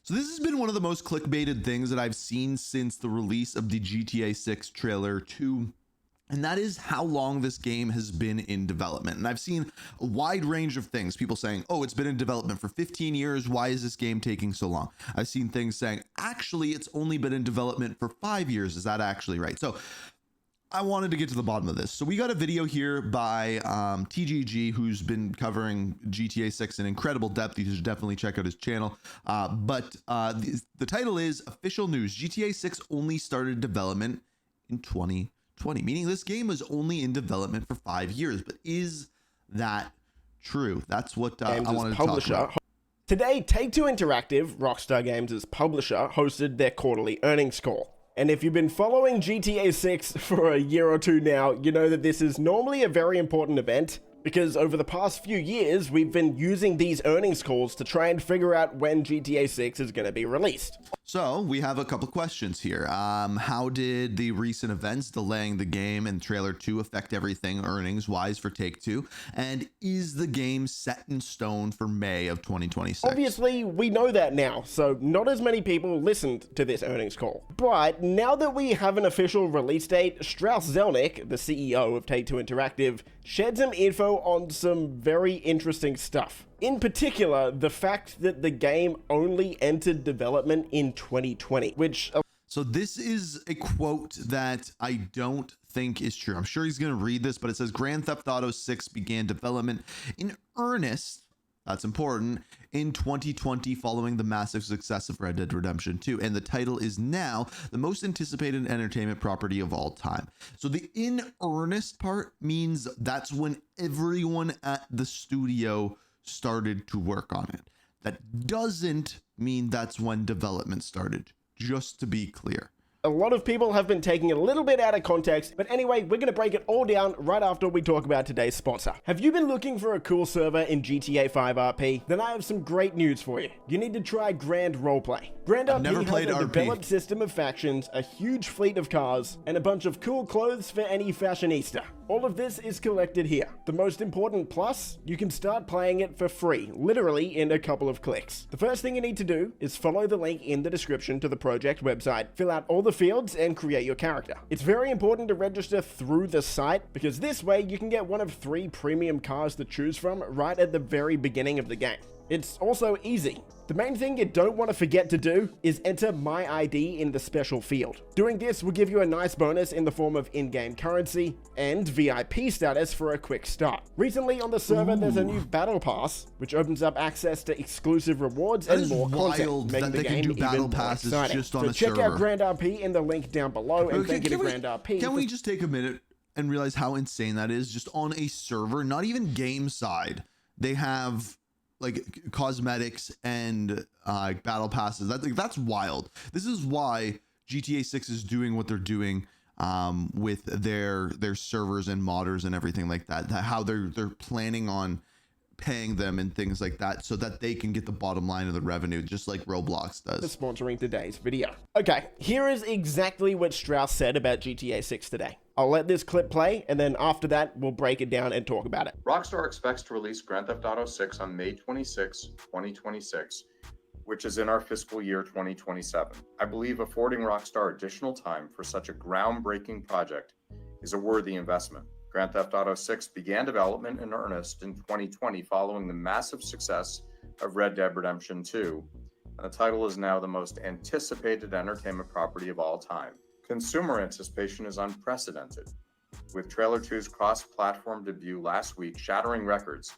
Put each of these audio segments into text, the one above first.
So this has been one of the most clickbaited things that I've seen since the release of the GTA 6 trailer 2. And that is how long this game has been in development. And I've seen a wide range of things. People saying, oh, it's been in development for 15 years. Why is this game taking so long? I've seen things saying, actually, it's only been in development for 5 years. Is that actually right? So I wanted to get to the bottom of this. So we got a video here by TGG, who's been covering GTA 6 in incredible depth. You should definitely check out his channel. But the title is Official News. GTA 6 only started development in 2020, meaning this game was only in development for 5 years. But is that true? That's what I wanted to talk about. Today, Take-Two Interactive, Rockstar Games' publisher, hosted their quarterly earnings call. And if you've been following GTA 6 for a year or two now, you know that this is normally a very important event, because over the past few years, we've been using these earnings calls to try and figure out when GTA 6 is going to be released. So we have a couple questions here. How did the recent events delaying the game and trailer 2 affect everything earnings-wise for Take-Two? And is the game set in stone for May of 2026? Obviously, we know that now, so not as many people listened to this earnings call. But now that we have an official release date, Strauss Zelnick, the CEO of Take-Two Interactive, shared some info on some very interesting stuff. In particular, the fact that the game only entered development in 2020, which... So this is a quote that I don't think is true. I'm sure he's going to read this, but it says Grand Theft Auto 6 began development in earnest, that's important, in 2020 following the massive success of Red Dead Redemption 2. And the title is now the most anticipated entertainment property of all time. So the in earnest part means that's when everyone at the studio started to work on it. That doesn't mean that's when development started, just to be clear. A lot of people have been taking it a little bit out of context, but anyway, we're going to break it all down right after we talk about today's sponsor. Have you been looking for a cool server in GTA 5 RP? Then I have some great news for you. You need to try Grand Roleplay. Grand RP has a developed system of factions, a huge fleet of cars, and a bunch of cool clothes for any fashionista. All of this is collected here. The most important plus, you can start playing it for free, literally in a couple of clicks. The first thing you need to do is follow the link in the description to the project website, fill out all the fields, and create your character. It's very important to register through the site, because this way you can get one of 3 premium cars to choose from right at the very beginning of the game. It's also easy. The main thing you don't want to forget to do is enter My ID in the special field. Doing this will give you a nice bonus in the form of in-game currency and VIP status for a quick start. Recently on the server, there's a new battle pass, which opens up access to exclusive rewards and more content, making the game even more exciting. So check out Grand RP in the link down below, and thank you to Grand RP. Can we just take a minute and realize how insane that is? Just on a server, not even game side, they have like cosmetics and battle passes. That's wild. This is why GTA 6 is doing what they're doing with their servers and modders and everything like that. How they're planning on paying them and things like that so that they can get the bottom line of the revenue, just like Roblox does. For sponsoring today's video. Okay, here is exactly what Strauss said about GTA 6 today. I'll let this clip play, and then after that, we'll break it down and talk about it. Rockstar expects to release Grand Theft Auto 6 on May 26, 2026, which is in our fiscal year 2027. I believe affording Rockstar additional time for such a groundbreaking project is a worthy investment. Grand Theft Auto 6 began development in earnest in 2020 following the massive success of Red Dead Redemption 2, and the title is now the most anticipated entertainment property of all time. Consumer anticipation is unprecedented, with Trailer 2's cross-platform debut last week shattering records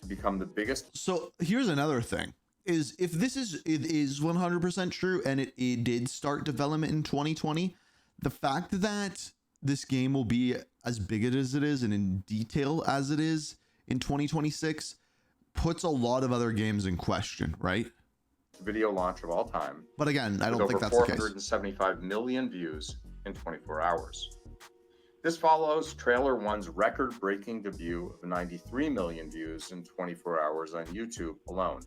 to become the biggest. So here's another thing, is if this is 100% true and it did start development in 2020, the fact that this game will be as big as it is and in detail as it is in 2026 puts a lot of other games in question, right? Video launch of all time. But again, I don't think that's the case. 475 million views in 24 hours. This follows Trailer 1's record-breaking debut of 93 million views in 24 hours on YouTube alone.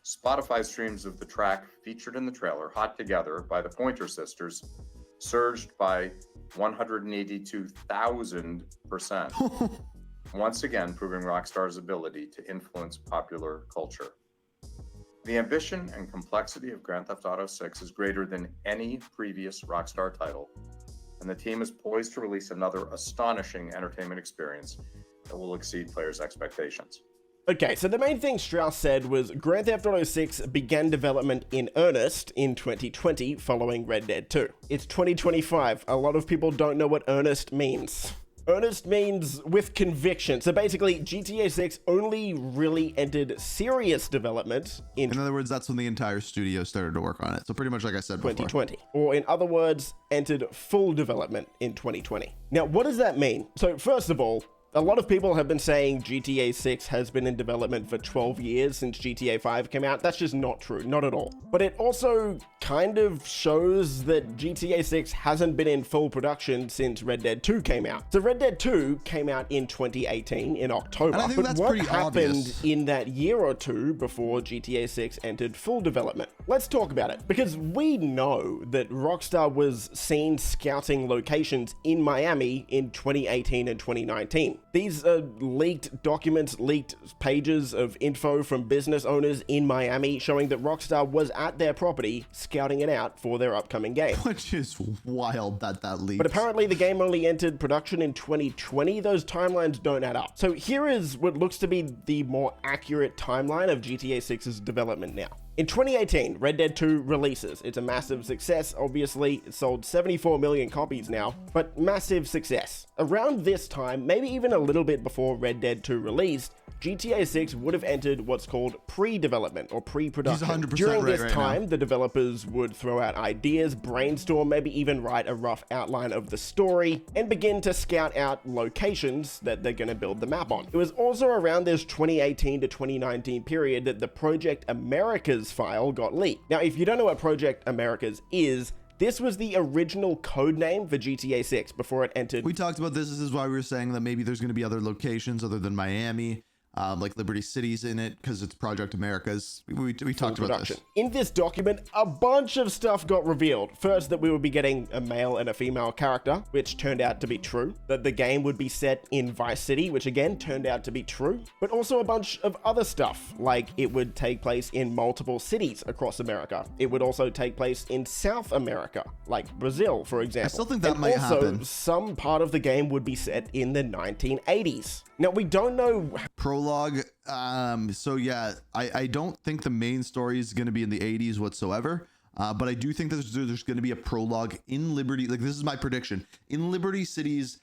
Spotify streams of the track featured in the trailer, Hot Together by the Pointer Sisters, surged by 182,000%. Once again, proving Rockstar's ability to influence popular culture. The ambition and complexity of Grand Theft Auto 6 is greater than any previous Rockstar title, and the team is poised to release another astonishing entertainment experience that will exceed players' expectations. Okay, so the main thing Strauss said was Grand Theft Auto 6 began development in earnest in 2020 following Red Dead 2. It's 2025. A lot of people don't know what earnest means. Earnest means with conviction. So basically, GTA 6 only really entered serious development in In other words, that's when the entire studio started to work on it. So pretty much like I said before. 2020. Or in other words, entered full development in 2020. Now, what does that mean? So first of all, a lot of people have been saying GTA 6 has been in development for 12 years since GTA 5 came out. That's just not true, not at all. But it also kind of shows that GTA 6 hasn't been in full production since Red Dead 2 came out. So Red Dead 2 came out in 2018 in October. And I think but that's what pretty happened obvious. in that year or two before GTA 6 entered full development? Let's talk about it, because we know that Rockstar was seen scouting locations in Miami in 2018 and 2019. These are leaked documents, leaked pages of info from business owners in Miami showing that Rockstar was at their property scouting it out for their upcoming game. Which is wild that leaks. But apparently the game only entered production in 2020. Those timelines don't add up. So here is what looks to be the more accurate timeline of GTA 6's development now. In 2018, Red Dead 2 releases. It's a massive success, obviously. It sold 74 million copies now, but massive success. Around this time, maybe even a little bit before Red Dead 2 released, GTA 6 would have entered what's called pre-development or pre-production. He's 100% During right this right time, now. the developers would throw out ideas, brainstorm, maybe even write a rough outline of the story, and begin to scout out locations that they're going to build the map on. It was also around this 2018 to 2019 period that the Project Americas file got leaked. Now, if you don't know what Project Americas is, this was the original code name for GTA 6 before it entered. We talked about this. This is why we were saying that maybe there's going to be other locations other than Miami, like Liberty City's in it because it's Project America's. We talked about this. In this document, a bunch of stuff got revealed. First, that we would be getting a male and a female character, which turned out to be true. That the game would be set in Vice City, which again turned out to be true. But also a bunch of other stuff, like it would take place in multiple cities across America. It would also take place in South America, like Brazil, for example. I still think that and might also, happen. some part of the game would be set in the 1980s. Now, we don't know. Prologue. So yeah, I don't think the main story is going to be in the 80s whatsoever. But I do think there's going to be a prologue in Liberty. Like, this is my prediction, in Liberty Cities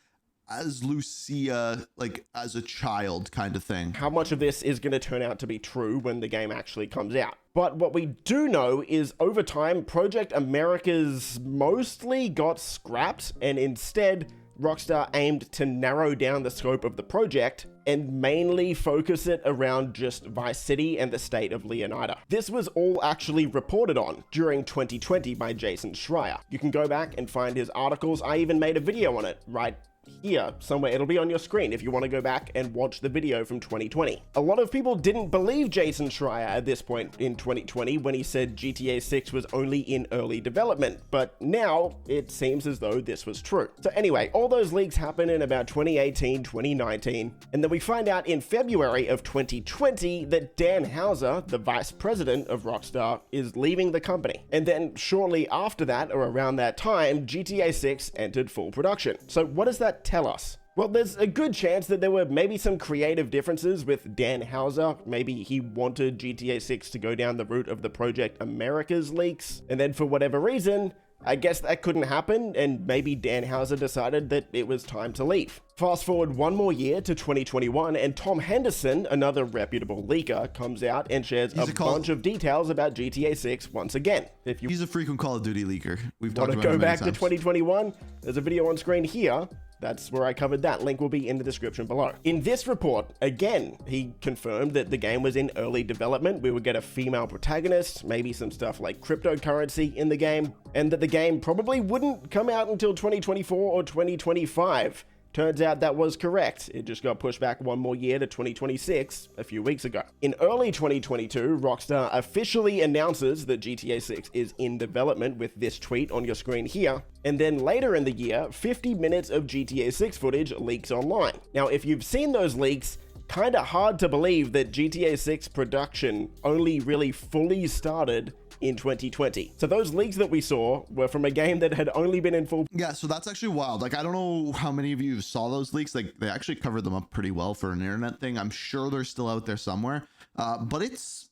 as Lucia, like as a child kind of thing. How much of this is going to turn out to be true when the game actually comes out. But what we do know is over time, Project Americas mostly got scrapped, and instead Rockstar aimed to narrow down the scope of the project and mainly focus it around just Vice City and the state of Leonida. This was all actually reported on during 2020 by Jason Schreier. You can go back and find his articles. I even made a video on it right here somewhere. It'll be on your screen if you want to go back and watch the video from 2020. A lot of people didn't believe Jason Schreier at this point in 2020 when he said GTA 6 was only in early development, but now it seems as though this was true. So anyway, all those leaks happen in about 2018, 2019, and then we find out in February of 2020 that Dan Houser, the vice president of Rockstar, is leaving the company. And then shortly after that, or around that time, GTA 6 entered full production. So what does that tell us? Well, there's a good chance that there were maybe some creative differences with Dan Houser. Maybe he wanted GTA 6 to go down the route of the Project Americas leaks, and then for whatever reason, I guess that couldn't happen, and maybe Dan Houser decided that it was time to leave. Fast forward one more year to 2021, and Tom Henderson, another reputable leaker, comes out and shares a bunch of details about GTA 6 once again. If you He's a frequent Call of Duty leaker. We've talked want about to go him many back to times. 2021, there's a video on screen here. That's where I covered that. Link will be in the description below. In this report, again, he confirmed that the game was in early development. We would get a female protagonist, maybe some stuff like cryptocurrency in the game, and that the game probably wouldn't come out until 2024 or 2025. Turns out that was correct. It just got pushed back one more year to 2026 a few weeks ago. In early 2022, Rockstar officially announces that GTA 6 is in development with this tweet on your screen here. And then later in the year, 50 minutes of GTA 6 footage leaks online. Now, if you've seen those leaks, kinda hard to believe that GTA 6 production only really fully started in 2020. So those leaks that we saw were from a game that had only been in full... Yeah, so that's actually wild. Like, I don't know how many of you saw those leaks. Like, they actually covered them up pretty well for an internet thing. I'm sure they're still out there somewhere. But it's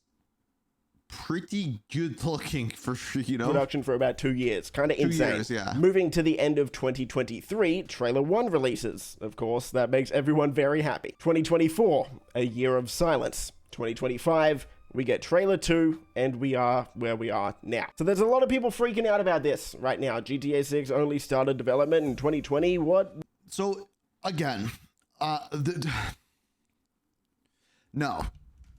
pretty good looking for, you know, production for about 2 years. Kind of insane. 2 years, yeah. Moving to the end of 2023, Trailer 1 releases. Of course, that makes everyone very happy. 2024, a year of silence. 2025, we get Trailer 2, and we are where we are now. So there's a lot of people freaking out about this right now. GTA 6 only started development in 2020. What? So, again, no.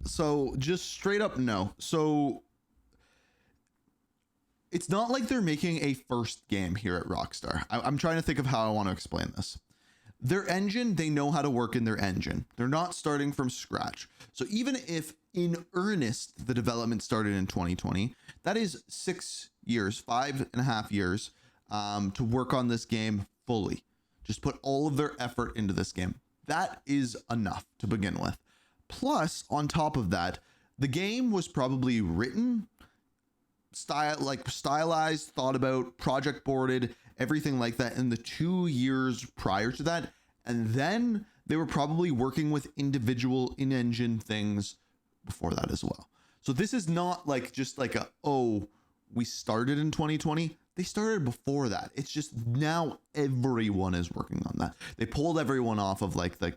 So, just straight up no. So, it's not like they're making a first game here at Rockstar. I'm trying to think of how I want to explain this. Their engine, they know how to work in their engine. They're not starting from scratch. So even if in earnest the development started in 2020, that is 6 years, 5.5 years to work on this game fully. Just put all of their effort into this game. That is enough to begin with. Plus, on top of that, the game was probably written, stylized, thought about, project boarded, everything like that in the 2 years prior to that. And then they were probably working with individual in-engine things before that as well. So this is not like just like we started in 2020. They started before that. It's just now everyone is working on that. They pulled everyone off of like the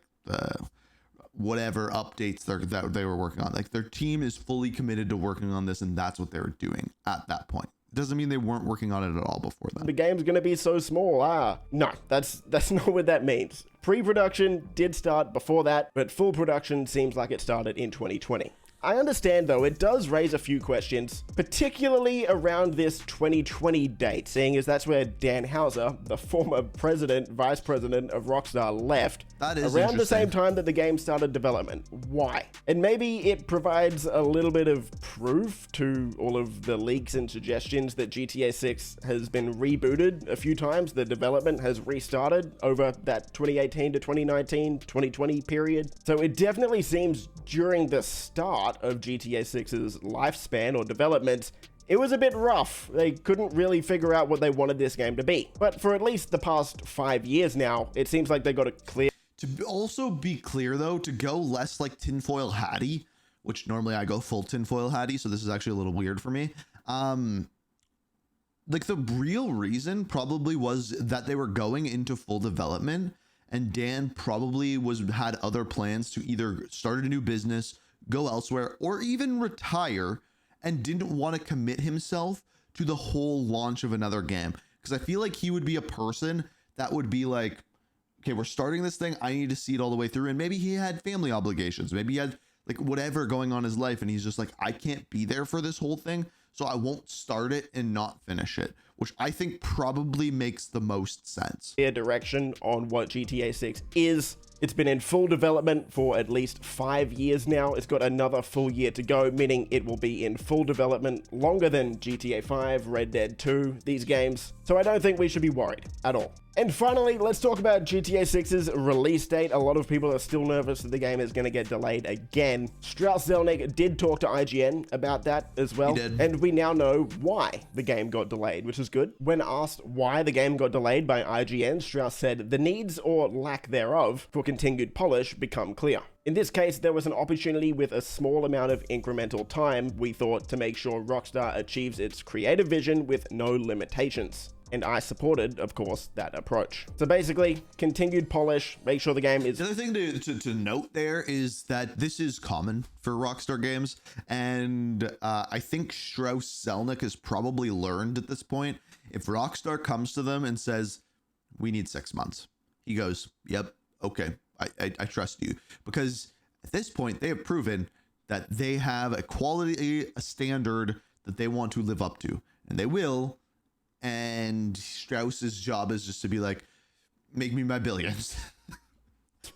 whatever updates that they were working on. Like, their team is fully committed to working on this, and that's what they were doing at that point. Doesn't mean they weren't working on it at all before that. The game's gonna be so small. No, that's not what that means. Pre-production did start before that, but full production seems like it started in 2020. I understand, though, it does raise a few questions, particularly around this 2020 date, seeing as that's where Dan Houser, the former vice president of Rockstar, left. That is around the same interesting. time that the game started development. Why? And maybe it provides a little bit of proof to all of the leaks and suggestions that GTA 6 has been rebooted a few times. The development has restarted over that 2018 to 2019, 2020 period. So it definitely seems during the start of GTA 6's lifespan or development, it was a bit rough. They couldn't really figure out what they wanted this game to be. But for at least the past 5 years now, it seems like they got it clear. To also be clear, though, to go less like Tinfoil Hattie, which normally I go full Tinfoil Hattie, so this is actually a little weird for me. Like, the real reason probably was that they were going into full development, and Dan probably had other plans to either start a new business, go elsewhere, or even retire, and didn't want to commit himself to the whole launch of another game. Because I feel like he would be a person that would be like, okay, we're starting this thing, I need to see it all the way through. And maybe he had family obligations, maybe he had like whatever going on in his life, and he's just like, I can't be there for this whole thing, so I won't start it and not finish it, which I think probably makes the most sense. Direction on what GTA 6 is. It's been in full development for at least 5 years now. It's got another full year to go, meaning it will be in full development longer than GTA 5, Red Dead 2, these games. So I don't think we should be worried at all. And finally, let's talk about GTA 6's release date. A lot of people are still nervous that the game is going to get delayed again. Strauss Zelnick did talk to IGN about that as well. He did. And we now know why the game got delayed, which is good. When asked why the game got delayed by IGN, Strauss said, the needs or lack thereof for continued polish become clear. In this case, there was an opportunity with a small amount of incremental time, we thought, to make sure Rockstar achieves its creative vision with no limitations. And I supported, of course, that approach. So basically, continued polish, make sure the game is... The other thing to note there is that this is common for Rockstar games, and I think Strauss Zelnick has probably learned at this point, if Rockstar comes to them and says, we need 6 months, he goes, yep, okay, I trust you. Because at this point, they have proven that they have a quality, a standard that they want to live up to, and they will. And Strauss's job is just to be like, make me my billions.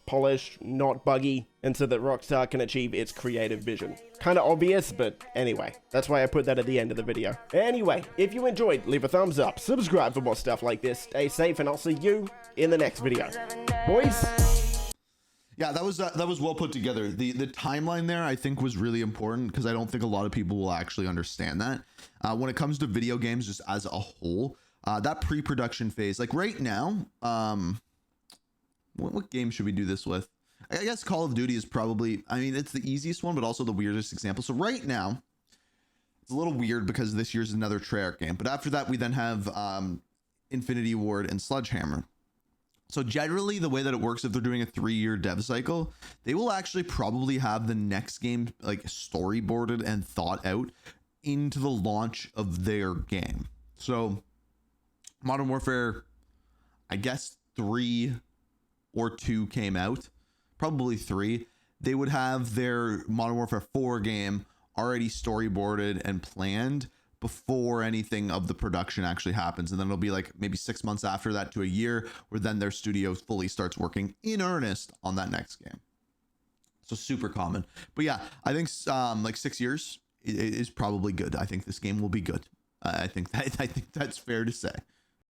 Polished, not buggy, and so that Rockstar can achieve its creative vision. Kind of obvious, but anyway, that's why I put that at the end of the video. Anyway, if you enjoyed, leave a thumbs up, subscribe for more stuff like this, stay safe, and I'll see you in the next video. Boys! Yeah, that was well put together. The timeline there, I think, was really important because I don't think a lot of people will actually understand that. When it comes to video games, just as a whole, that pre-production phase, like right now, what game should we do this with? I guess Call of Duty is probably, I mean, it's the easiest one, but also the weirdest example. So right now, it's a little weird because this year's another Treyarch game. But after that, we then have Infinity Ward and Sledgehammer. So generally, the way that it works, if they're doing a 3-year dev cycle, they will actually probably have the next game like storyboarded and thought out into the launch of their game. So Modern Warfare, I guess 3 or 2 came out, probably 3. They would have their Modern Warfare 4 game already storyboarded and planned before anything of the production actually happens. And then it'll be like maybe 6 months after that to a year where then their studio fully starts working in earnest on that next game. So super common. But yeah, I think like 6 years is probably good. I think this game will be good. I think that's fair to say.